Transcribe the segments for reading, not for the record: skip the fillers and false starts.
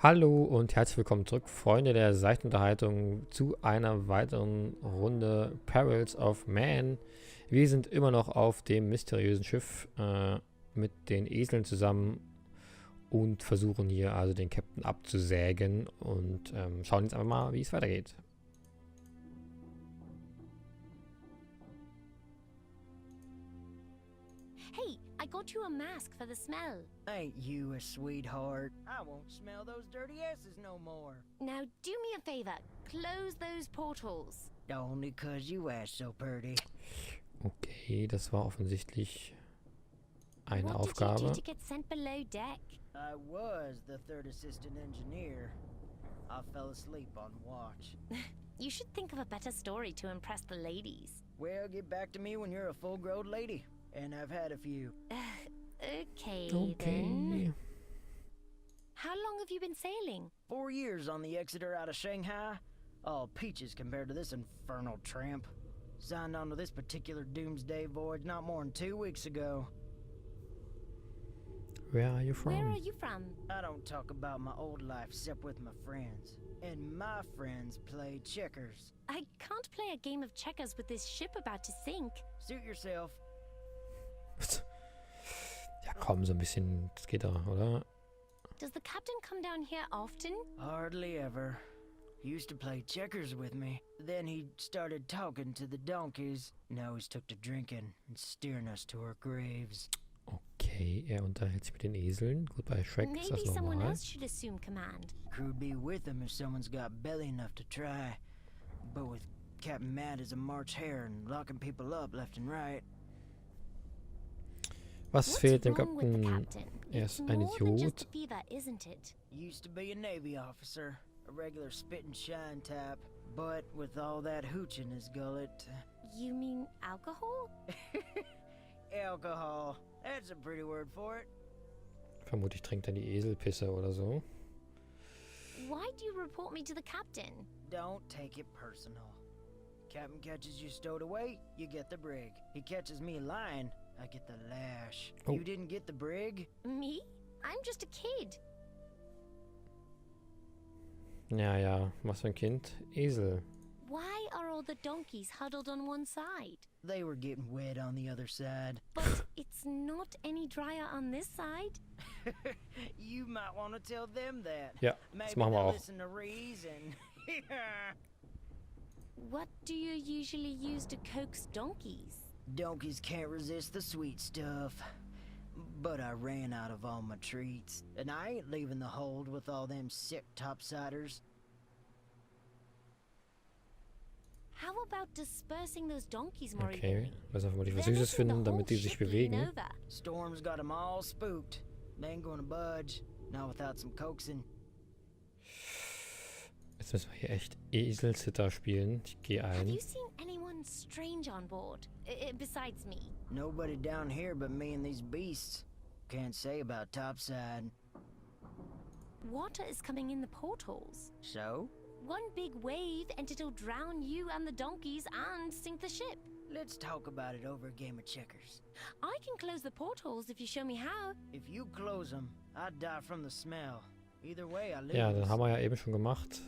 Hallo und herzlich willkommen zurück, Freunde der Seitenunterhaltung, zu einer weiteren Runde Perils of Man. Wir sind immer noch auf dem mysteriösen Schiff mit den Eseln zusammen und versuchen hier also den Captain abzusägen und schauen jetzt einfach mal, wie es weitergeht. Hey, I got you a mask for the smell. Ain't you a sweetheart? I won't smell those dirty asses no more. Now do me a favor, close those portals. Only 'cause you asked so pretty. Okay, das war offensichtlich eine What Aufgabe. did you do to get sent below deck? I was the third assistant engineer. I fell asleep on watch. You should think of a better story to impress the ladies. Well, get back to me when you're a full-grown lady. And I've had a few. Okay, Okay. then. How long have you been sailing? 4 years on the Exeter out of Shanghai. All peaches compared to this infernal tramp. Signed on to this particular doomsday voyage not more than 2 weeks ago. Where are you from? Where are you from? I don't talk about my old life except with my friends. And my friends play checkers. I can't play a game of checkers with this ship about to sink. Suit yourself. Ja komm, so ein bisschen, das geht doch, oder? Does the captain come down here often? Hardly ever. He used to play checkers with me. Then he started talking to the donkeys. Now he's took to drinking and steering us to our graves. Okay, er unterhält sich mit den Eseln. Gut, bei Shrek ist Maybe das someone normal. else should assume command. Crew'd be with him if someone's got belly enough to try. But with Captain Mad as a March hare and locking people up left and right. Was What's fehlt dem wrong with the Captain? captain? Er It's ist ein more than just Idiot. a fever, isn't it? Used to be a Navy officer. A regular spit and shine type. But with all that hooch in his gullet... You mean alcohol? Alcohol. That's a pretty word for it. Vermutlich trinkt er die Eselpisse oder so. Why do you report me to the captain? Don't take it personal. Captain catches you stowed away, you get the brig. He catches me lying, I get the lash. Oh. You didn't get the brig? Me? I'm just a kid. Ja, was für ein Kind? Esel. Why are all the donkeys huddled on one side? They were getting wet on the other side. But it's not any drier on this side. You might want to tell them that. Ja, das Maybe machen wir they'll auch. listen to reason. What do you usually use to coax donkeys? Donkeys can't resist the sweet stuff. But I ran out of all my treats. And I ain't leaving the hold with all them sick topsiders. How about dispersing those donkeys more Okay, evenly? müssen wir vermutlich was Then Süßes isn't the finden, damit whole die sich ship lean bewegen. over? Storm's got 'em all spooked. They ain't gonna budge. Not without some coaxing. Jetzt müssen wir hier echt Eselsitter spielen. Ich gehe Have ein. you seen anyone strange on board? Besides me? Nobody down here but me and these beasts. Can't say about topside. Water is coming in the portals. So? One big wave and it'll drown you and the donkeys and sink the ship. Let's talk about it over a game of checkers. I can close the portals if you show me how. If you close them, I'd die from the smell. Either way, I lose. Ja, dann haben wir ja eben schon gemacht.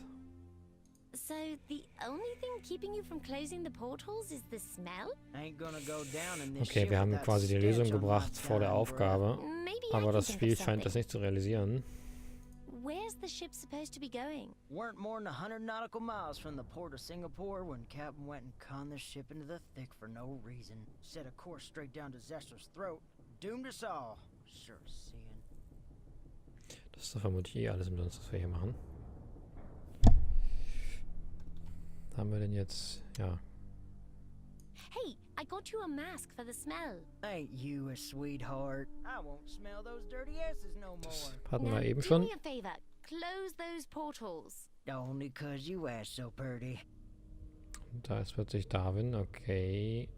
So the only thing keeping you from closing the portals is the smell? Ain't gonna go down in this Okay, ship wir haben without quasi die Lösung stench on my gebracht vor der dying Aufgabe. Maybe I Aber can das think Spiel of scheint das something. nicht zu realisieren. Where's the ship supposed to be going? Weren't more than 100 nautical miles from the port of Singapore when Captain went and conned the ship into the thick for no reason. Set a course straight down to Zester's throat. Doomed us all. Sure as seeing. Das ist doch vermutlich eh alles umsonst, was wir hier machen. Was haben wir denn jetzt? Ja. Hey, I got you a mask for the smell. Ain't you a sweetheart? I won't smell those dirty asses no Das more. hatten Now wir eben do schon. me a favor. Close those portals. Only 'cause you asked so pretty. Und da ist plötzlich Darwin. Okay.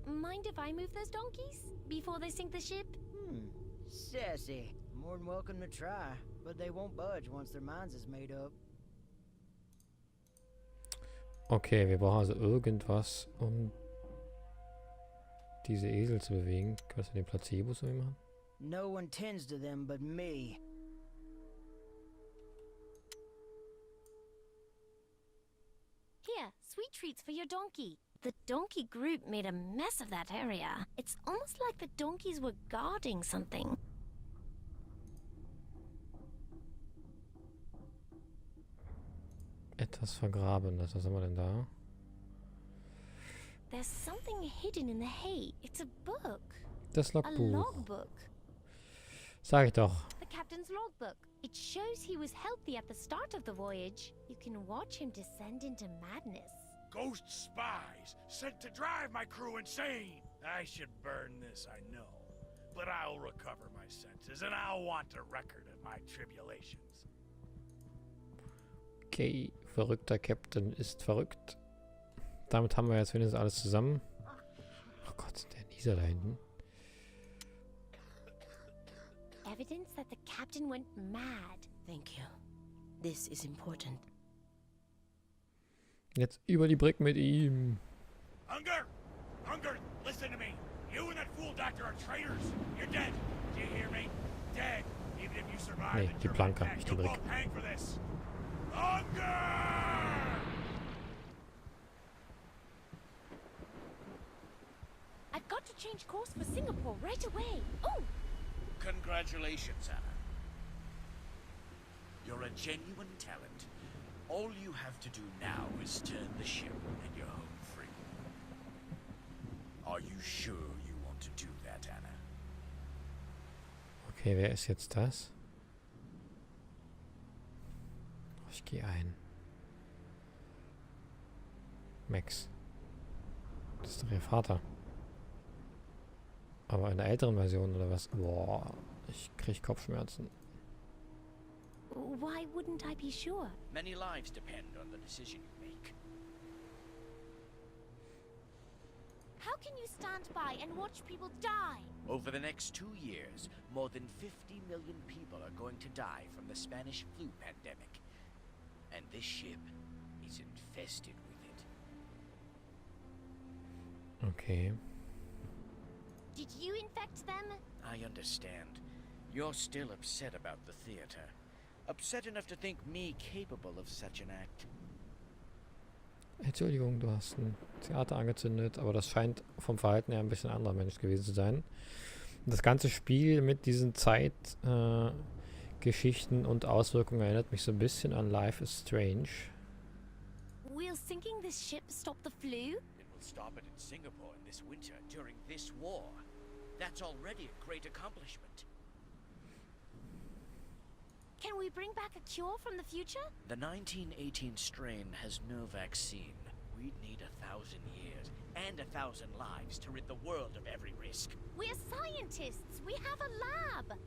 Mind if I move those donkeys before they sink the ship? Sassy. More than welcome to try. But they won't budge once their minds is made up. Okay, wir brauchen also irgendwas, um diese Esel zu bewegen. Kannst du den Placebo so machen? No one tends to them but me. Here, sweet treats for your donkey. The donkey group made a mess of that area. It's almost like the donkeys were guarding something. Etwas Vergrabenes. Was haben wir denn da? There's something hidden in the hay. It's a book. Das A Logbuch. logbook. Sag ich doch. The captain's logbook. It shows he was healthy at the start of the voyage. You can watch him descend into madness. Ghost spies sent to drive my crew insane. I should burn this, I know. But I'll recover my senses, and I'll want a record of my tribulations. Okay, verrückter Captain ist verrückt. Damit haben wir jetzt wenigstens alles zusammen. Oh Gott, der Nieser da hinten. Evidence that the captain went mad. Thank you. This is important. Jetzt über die Brücke mit ihm. Hunger! Hunger, listen to me. You and that fool doctor are traitors. You're dead. Do you hear me? Dead. Even if you survive Nee, the die German Planke, attack, nicht die you'll Brücke. both hang for this. Hunger! I've got to change course for Singapore right away. Oh! Congratulations, Anna. You're a genuine talent. All you have to do now is turn the ship and you're home free. Are you sure you want to do that, Anna? Okay, wer ist jetzt das? Ich gehe ein. Max. Das ist doch ihr Vater. Aber in der älteren Version oder was? Boah, ich krieg Kopfschmerzen. Why wouldn't I be sure? Many lives depend on the decision you make. How can you stand by and watch people die? Over the next 2 years, more than 50 million people are going to die from the Spanish flu pandemic. And this ship is infested with it. Okay. Did you infect them? I understand. You're still upset about the theater. Upset enough to think me capable of such an act. Entschuldigung, du hast ein Theater angezündet, aber das scheint vom Verhalten her ein bisschen anderer Mensch gewesen zu sein. Das ganze Spiel mit diesen Zeitgeschichten und Auswirkungen erinnert mich so ein bisschen an Life is Strange. Will sinking this ship stop the flu? It will stop it in Singapore in this winter during this war. That's already a great accomplishment. Can we bring back a cure from the future? The 1918 strain has no vaccine. We'd need 1,000 years and 1,000 lives to rid the world of every risk. We're scientists. We have a lab.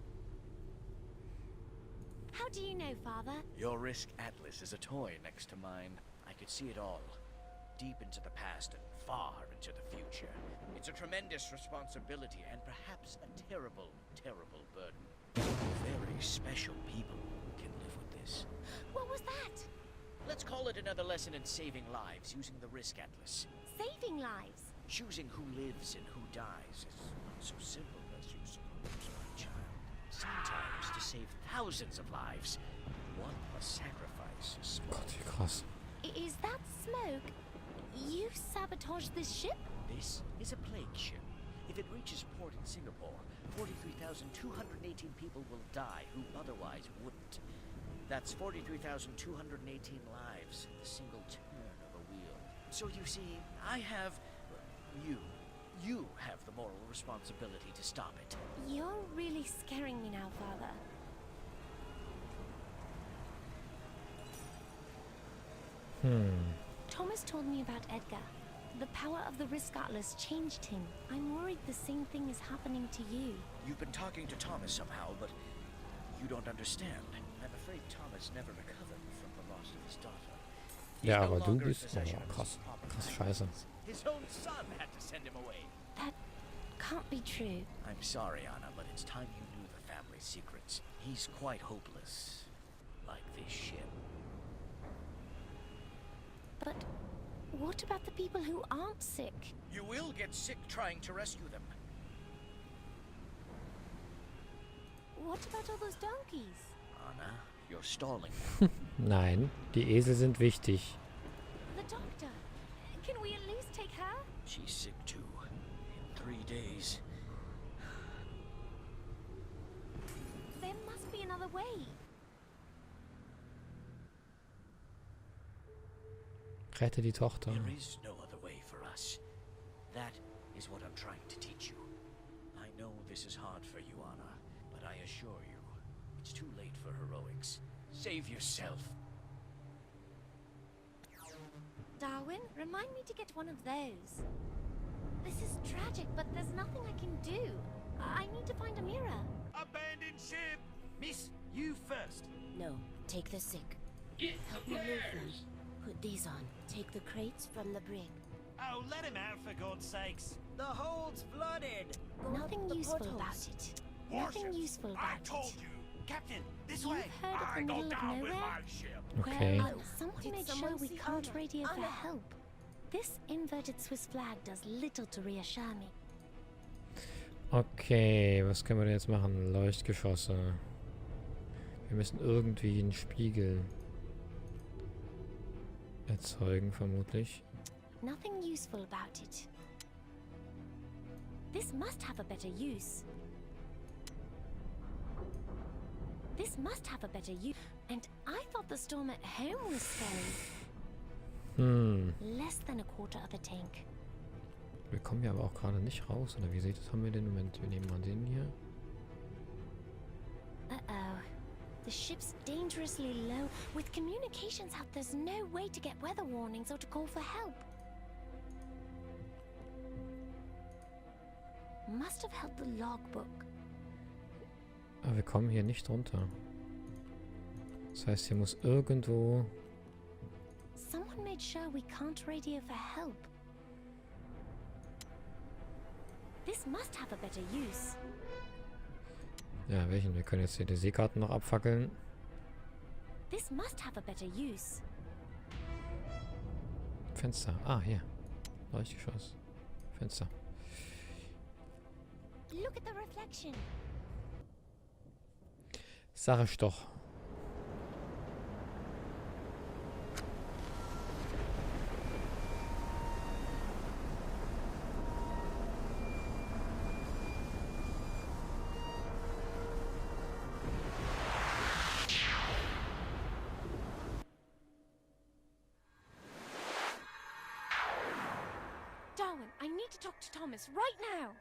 How do you know, Father? Your risk atlas is a toy next to mine. I could see it all. Deep into the past and far into the future. It's a tremendous responsibility and perhaps a terrible, terrible burden. Very special people can live with this. What was that? Let's call it another lesson in saving lives using the risk atlas. Saving lives. Choosing who lives and who dies is not so simple as you suppose, my child. Sometimes to save thousands of lives, one must sacrifice a small. Gott, wie krass. Is that smoke? You sabotaged this ship? This is a plague ship. If it reaches port in Singapore, 43,218 people will die who otherwise wouldn't. That's 43,218 lives in the single turn of a wheel. So you see, I have... You have the moral responsibility to stop it. You're really scaring me now, Father. Thomas told me about Edgar. The power of the Risk Atlas changed him. I'm worried the same thing is happening to you. You've been talking to Thomas somehow, but you don't understand. I'm afraid Thomas never recovered from the loss of his daughter. He's Ja, no aber du longer in bist... possession Oh, of his krass. proper Krass, time. scheiße. His own son had to send him away. That can't be true. I'm sorry, Anna, but it's time you knew the family secrets. He's quite hopeless. Like this ship. But what about the people who aren't sick? You will get sick trying to rescue them. what about all those donkeys? Anna, you're stalling. Nein, die Esel sind wichtig. The doctor. Can we at least take her? She's sick too. In 3 days. There must be another way. Rette die Tochter. There is no other way for us. That is what I'm trying to teach you. I know this is hard for you, Anna, but I assure you, it's too late for heroics. Save yourself. Darwin, remind me to get one of those. This is tragic, but there's nothing I can do. I need to find a mirror. Abandoned ship! Miss, you first. No, take the sick. Get Help me move them. Put these on. Take the crates from the brig. Oh, let him out for God's sakes. The hold's flooded! Go Nothing up the useful portholes. about it. Nothing useful I about told it. you. Captain, this You've way. heard of I the go middle of down with nowhere? my ship. Okay. Well, someone Did made sure someone we see can't Anna? radio for Anna. help. This inverted Swiss flag does little to reassure me. Okay, was können wir denn jetzt machen? Leuchtgeschosse. Wir müssen irgendwie einen Spiegel erzeugen, vermutlich. Nothing useful about it. This must have a better use. This must have a better use. And I thought the storm at home was scary. Less than a quarter of a tank. Wir kommen ja aber auch gerade nicht raus, oder wie seht das? Haben wir den Moment? Wir nehmen mal den hier. Uh-oh. The ship's dangerously low. With communications out, there's no way to get weather warnings or to call for help. Must have held the logbook. Aber wir kommen hier nicht runter. Das heißt, hier muss irgendwo... Someone made sure we can't radio for help. This must have a better use. Ja, welchen? Wir können jetzt hier die Seekarten noch abfackeln. This must have a better use. Fenster. Ah, hier. Leuchtgeschoss. Fenster. Look at the reflection. Sag ich doch. Darwin, I need to talk to Thomas right now.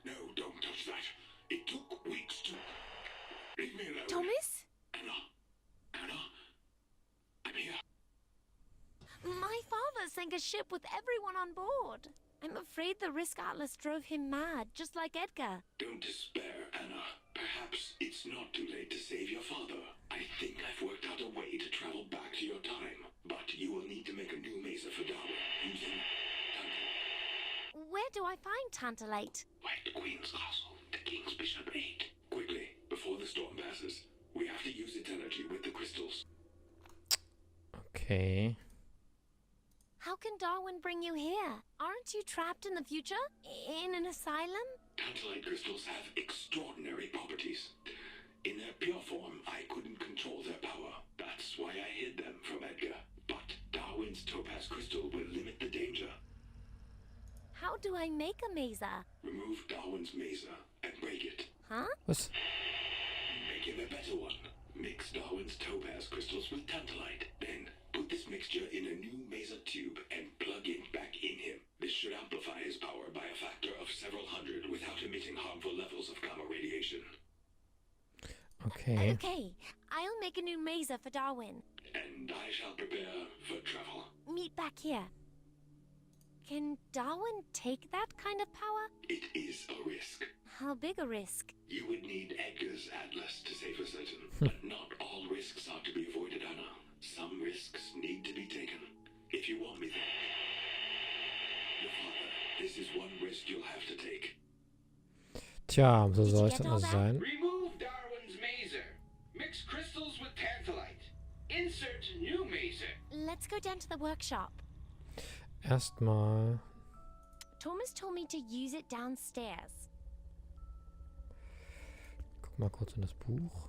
No, don't touch that. It took weeks to... Leave me alone. Thomas? Anna, I'm here. My father sank a ship with everyone on board. I'm afraid the Risk Atlas drove him mad, just like Edgar. Don't despair, Anna. Perhaps it's not too late to save your father. I think I've worked out a way to travel back to your time. But you will need to make a new mesa for Darwin using... Where do I find Tantalite? White Queen's Castle, the King's Bishop 8. Quickly, before the storm passes. We have to use its energy with the crystals. Okay. How can Darwin bring you here? Aren't you trapped in the future? In an asylum? Tantalite crystals have extraordinary properties. In their pure form, I couldn't control their power. That's why I hid them from Edgar. But Darwin's topaz crystal will limit the danger. How do I make a mesa? Remove Darwin's mesa and break it. Huh? Was? Make him a better one. Mix Darwin's topaz crystals with tantalite. Then put this mixture in a new mesa tube and plug it back in him. This should amplify his power by a factor of several hundred without emitting harmful levels of gamma radiation. Okay. Okay, I'll make a new mesa for Darwin. And I shall prepare for travel. Meet back here. Can Darwin take that kind of power? It is a risk. How big a risk? You would need Edgar's atlas to say for certain. But not all risks are to be avoided, Anna. Some risks need to be taken. If you want me there. Your father, this is one risk you'll have to take. Tja, so Did soll you es get dann all also that? sein. Remove Darwin's maser. Mix crystals with tantalite. Insert new maser. Let's go down to the workshop. Erstmal. Thomas told me to use it downstairs. Guck mal kurz in das Buch.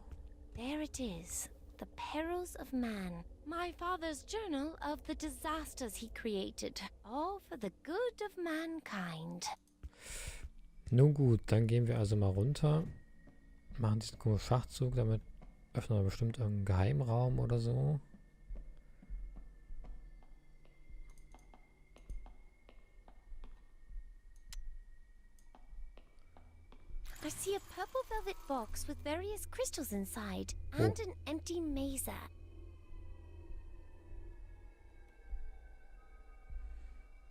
There it is. The Perils of Man. My father's journal of the disasters he created. All for the good of mankind. Nun gut, dann gehen wir also mal runter. Machen diesen komischen Schachzug, damit öffnen wir bestimmt irgendeinen Geheimraum oder so. I see a purple velvet box with various crystals inside and an empty mesa.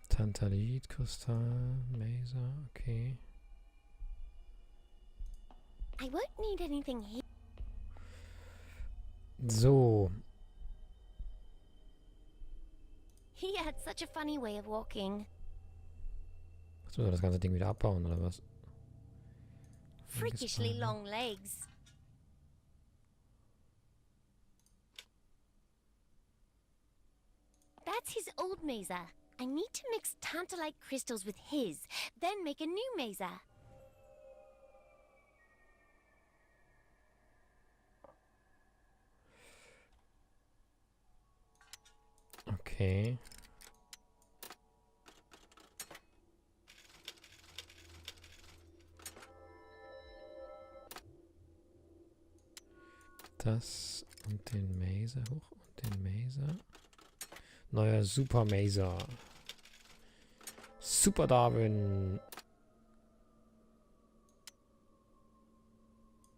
Tantalit, Kristall, Maser, okay. I won't need anything here. So. He had such a funny way of walking. Jetzt müssen wir das ganze Ding wieder abbauen, oder was? Freakishly long legs. That's his old mesa. I need to mix tantalite crystals with his, then make a new mesa. Okay. Das und den Maser hoch und den Maser. Neuer Super Maser. Super Darwin.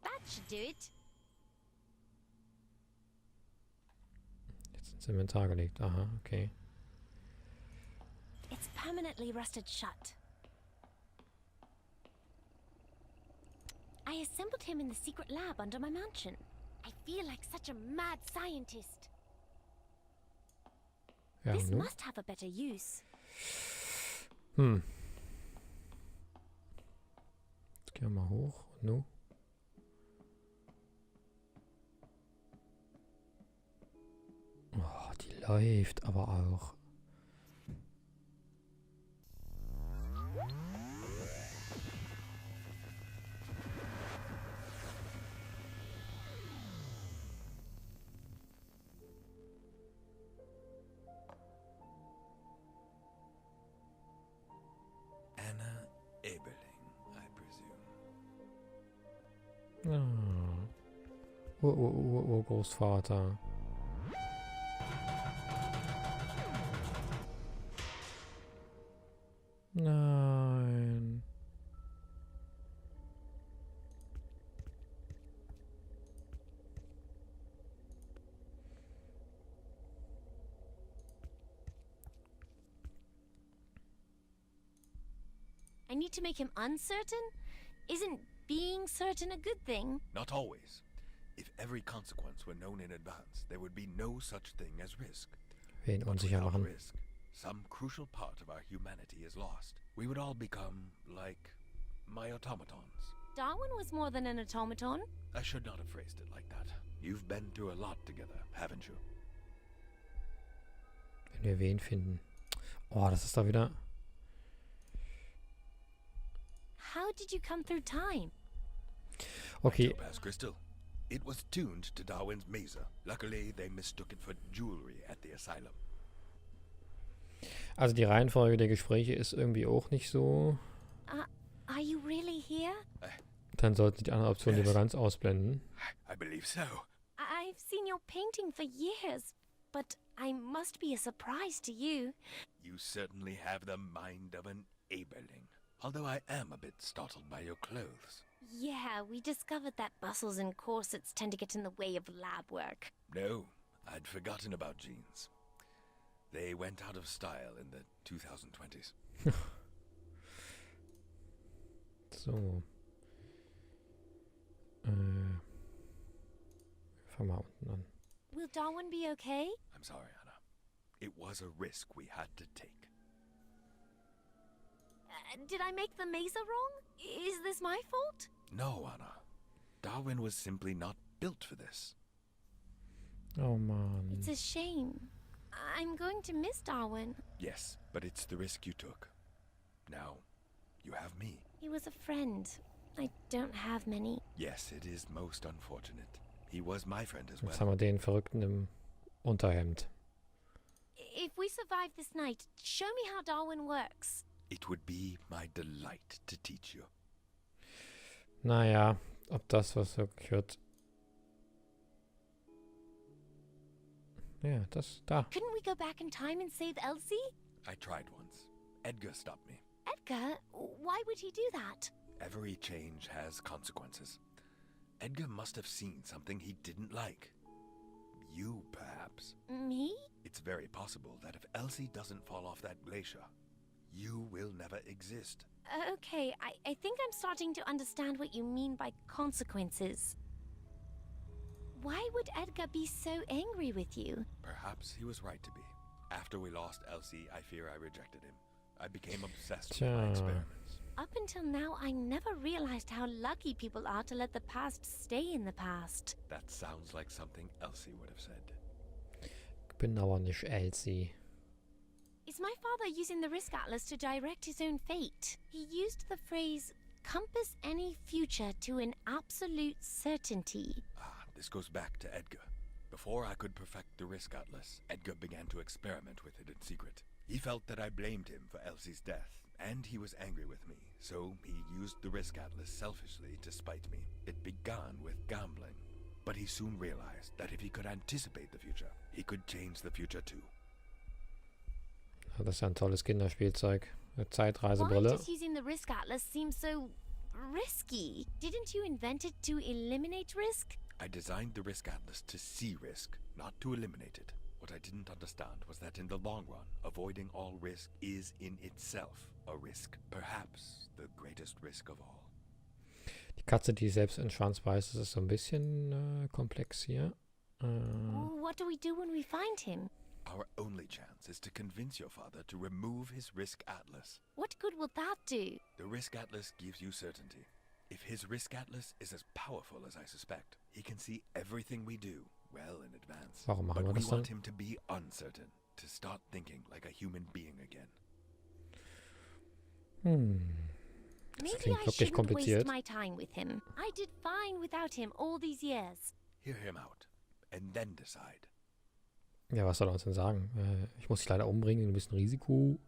That should do it. Jetzt ins Inventar gelegt. Aha, okay. It's permanently rusted shut. I assembled him in the secret lab under my mansion. I feel like such a mad scientist. Ja, This nu. must have a better use. Jetzt gehen wir mal hoch. Und nu? Oh, die läuft aber auch. Ah. Urgroßvater. Nein. I need to make him uncertain? Isn't being certain a good thing? Not always. If every consequence were known in advance, there would be no such thing as risk. Wen But unsicher without machen. risk, some crucial part of our humanity is lost. We would all become like my automatons. Darwin was more than an automaton. I should not have phrased it like that. You've been through a lot together, haven't you? Wenn wir wen finden. Oh, das ist da wieder. How did you come through time? Okay. Topaz crystal. It was tuned to Darwin's maser. Luckily, they mistook it for jewelry at the asylum. Also die Reihenfolge der Gespräche ist irgendwie auch nicht so. Are you really here? Dann sollten Sie die andere Option Yes. lieber ganz ausblenden. I believe so. I've seen your painting for years, but I must be a surprise to you. You certainly have the mind of an Aberling. Although I am a bit startled by your clothes. Yeah, we discovered that bustles and corsets tend to get in the way of lab work. No, I'd forgotten about jeans. They went out of style in the 2020s. So. Wir fangen mal unten an. Will Darwin be okay? I'm sorry, Anna. It was a risk we had to take. Did I make the mesa wrong? Is this my fault? No, Anna. Darwin was simply not built for this. Oh Mann. It's a shame. I'm going to miss Darwin. Yes, but it's the risk you took. Now, you have me. He was a friend. I don't have many. Yes, it is most unfortunate. He was my friend as well. Jetzt haben wir den Verrückten im Unterhemd. If we survive this night, show me how Darwin works. It would be my delight to teach you. Naja, ob das was wirklich wird. Ja, das da. Couldn't we go back in time and save Elsie? I tried once. Edgar stopped me. Edgar? Why would he do that? Every change has consequences. Edgar must have seen something he didn't like. You, perhaps. Me? It's very possible that if Elsie doesn't fall off that glacier, you will never exist. Okay, I think I'm starting to understand what you mean by consequences. Why would Edgar be so angry with you? Perhaps he was right to be. After we lost Elsie, I fear I rejected him. I became obsessed with my experiments. Up until now, I never realized how lucky people are to let the past stay in the past. That sounds like something Elsie would have said. Ich bin aber nicht Elsie. Is my father using the Risk Atlas to direct his own fate? He used the phrase, compass any future to an absolute certainty. This goes back to Edgar. Before I could perfect the Risk Atlas, Edgar began to experiment with it in secret. He felt that I blamed him for Elsie's death, and he was angry with me, so he used the Risk Atlas selfishly to spite me. It began with gambling, but he soon realized that if he could anticipate the future, he could change the future too. Das ist ja ein tolles Kinderspielzeug. Eine Why Zeitreisebrille. does using the Risk Atlas seem so risky? Didn't you invent it to eliminate risk? I designed the Risk Atlas to see risk, not to eliminate it. What I didn't understand was that in the long run, avoiding all risk is in itself a risk. Perhaps the greatest risk of all. Die Katze, die selbst in den Schwanz beißt, das ist so ein bisschen komplex hier. What do we do when we find him? Our only chance is to convince your father to remove his Risk Atlas. What good will that do? The Risk Atlas gives you certainty. If his Risk Atlas is as powerful as I suspect, he can see everything we do well in advance. Warum machen wir But we das dann? want him to be uncertain, to start thinking like a human being again. Das Maybe klingt I wirklich shouldn't kompliziert. waste my time with him. I did fine without him all these years. Hear him out, and then decide. Ja, was soll er uns denn sagen? Ich muss dich leider umbringen, du bist ein Risiko.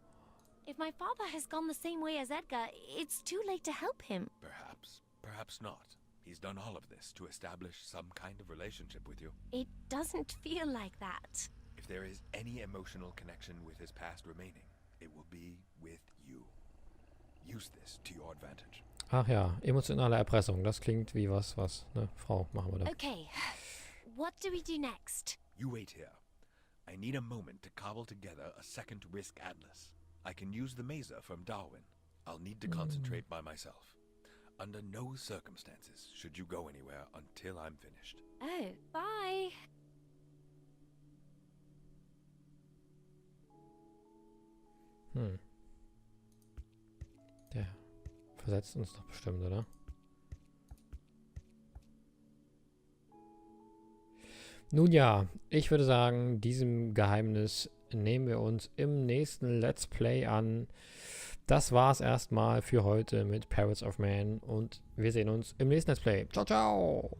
If my father has gone the same way as Edgar, it's too late to help him. Perhaps, perhaps not. He's done all of this to establish some kind of relationship with you. It doesn't feel like that. If there is any emotional connection with his past remaining, it will be with you. Use this to your advantage. Ach ja, emotionale Erpressung. Das klingt wie was, ne, Frau, machen wir da. Okay, what do we do next? You wait here. I need a moment to cobble together a second Risk Atlas. I can use the maser from Darwin. I'll need to concentrate by myself. Under no circumstances should you go anywhere until I'm finished. Oh, bye. Der versetzt uns doch bestimmt, oder? Nun ja, ich würde sagen, diesem Geheimnis nehmen wir uns im nächsten Let's Play an. Das war's erstmal für heute mit Perils of Man und wir sehen uns im nächsten Let's Play. Ciao, ciao!